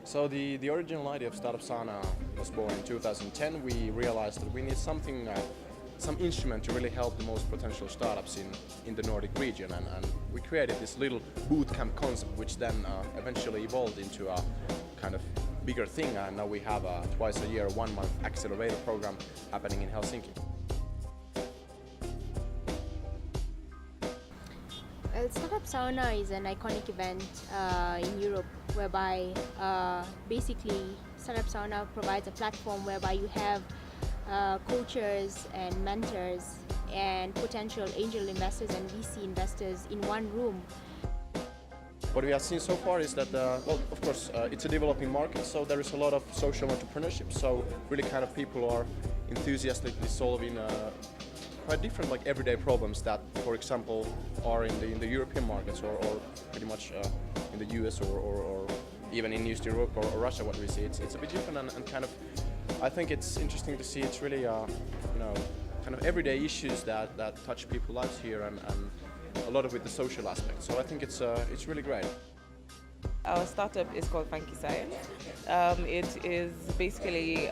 So the original idea of Startup Sauna was born in 2010. We realized that we need something, some instrument to really help the most potential startups in the Nordic region, and we created this little bootcamp concept, which then eventually evolved into a kind of bigger thing, and now we have a twice a year, 1 month accelerator program happening in Helsinki. Well, Startup Sauna is an iconic event in Europe whereby basically Startup Sauna provides a platform whereby you have coaches and mentors and potential angel investors and VC investors in one room. What we have seen so far is that, well, of course, it's a developing market, so there is a lot of social entrepreneurship. So really kind of people are enthusiastically solving quite different like everyday problems that, for example, are in the European markets or pretty much in the US or even in East Europe or Russia. What we see, it's a bit different and kind of, I think it's interesting to see. It's really you know, kind of everyday issues that touch people's lives here and a lot of with the social aspect. So I think it's really great. Our startup is called Funke Science. It is basically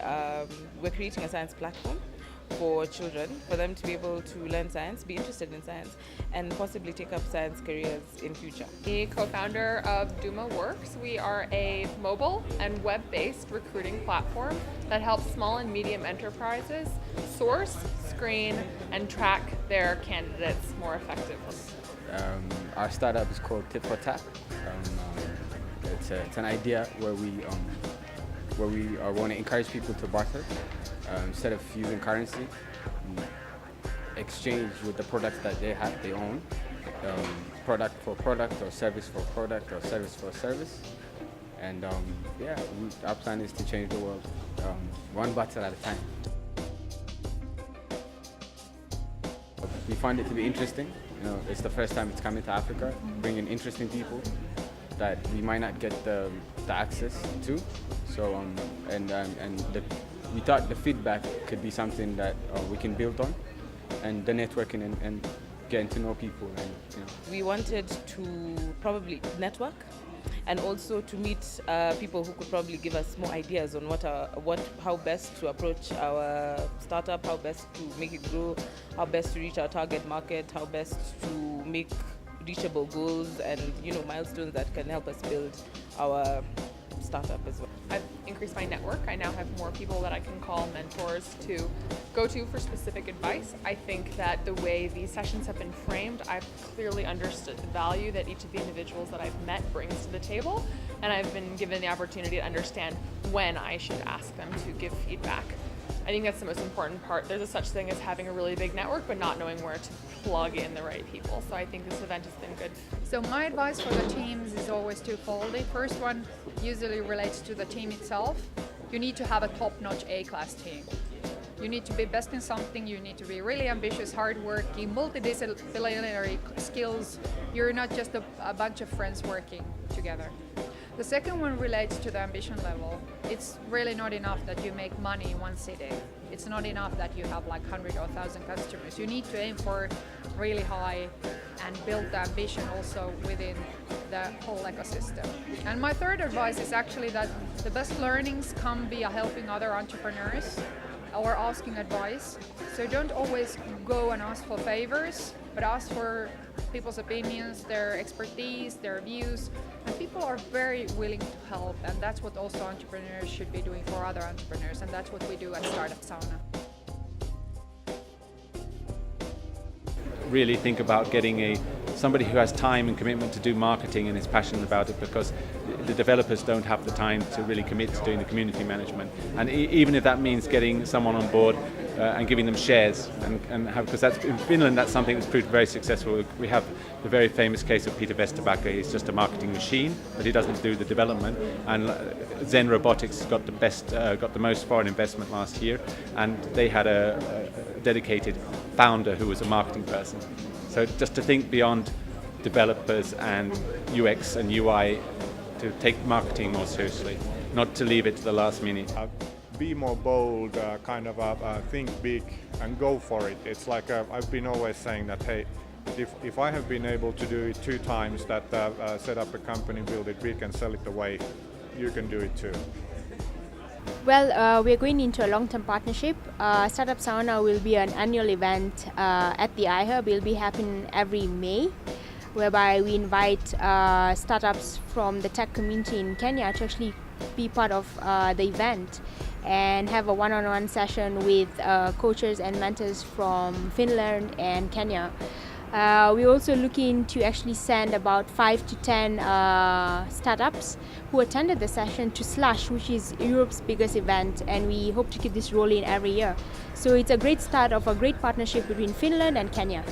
we're creating a science platform for children, for them to be able to learn science, be interested in science, and possibly take up science careers in future. The co-founder of Duma works. We are a mobile and web-based recruiting platform that helps small and medium enterprises source, screen, and track their candidates more effectively. Our startup is called Tit for Tat. It's an idea where we want to encourage people to barter. Instead of using currency, exchange with the products that they own, product for product or service for product or service for service. And our plan is to change the world one bottle at a time. We find it to be interesting. You know, it's the first time it's coming to Africa, bringing interesting people that we might not get the access to. So we thought the feedback could be something that we can build on, and the networking and getting to know people. And, you know. We wanted to probably network and also to meet people who could probably give us more ideas on how best to approach our startup, how best to make it grow, how best to reach our target market, how best to make reachable goals and milestones that can help us build our startup as well. I've increased my network. I now have more people that I can call mentors to go to for specific advice. I think that the way these sessions have been framed, I've clearly understood the value that each of the individuals that I've met brings to the table, and I've been given the opportunity to understand when I should ask them to give feedback. I think that's the most important part. There's a such thing as having a really big network, but not knowing where to plug in the right people. So I think this event has been good. So my advice for the teams is always twofold. The first one usually relates to the team itself. You need to have a top-notch A-class team. You need to be best in something, you need to be really ambitious, hardworking, multidisciplinary skills. You're not just a bunch of friends working together. The second one relates to the ambition level. It's really not enough that you make money in one city. It's not enough that you have like 100 or 1,000 customers. You need to aim for really high and build the ambition also within the whole ecosystem. And my third advice is actually that the best learnings come via helping other entrepreneurs or asking advice. So don't always go and ask for favors, but ask for people's opinions, their expertise, their views, and people are very willing to help, and that's what also entrepreneurs should be doing for other entrepreneurs, and that's what we do at Startup Sauna. Really think about getting somebody who has time and commitment to do marketing and is passionate about it, because the developers don't have the time to really commit to doing the community management. And even if that means getting someone on board and giving them shares, because that's in Finland, that's something that's proved very successful. We have the very famous case of Peter Vesterbacka. He's just a marketing machine, but he doesn't do the development. And Zen Robotics got the most foreign investment last year, and they had a dedicated founder who was a marketing person. So just to think beyond developers and UX and UI, to take marketing more seriously, not to leave it to the last minute. Be more bold, think big and go for it. It's like I've been always saying that, hey, if I have been able to do it 2 times, that set up a company, build it big and sell it away, you can do it too. Well, we're going into a long-term partnership. Startup Sauna will be an annual event at the iHub. It will be happening every May, whereby we invite startups from the tech community in Kenya to actually be part of the event and have a one-on-one session with coaches and mentors from Finland and Kenya. We're also looking to actually send about 5 to 10 startups who attended the session to Slush, which is Europe's biggest event, and we hope to keep this rolling every year. So it's a great start of a great partnership between Finland and Kenya.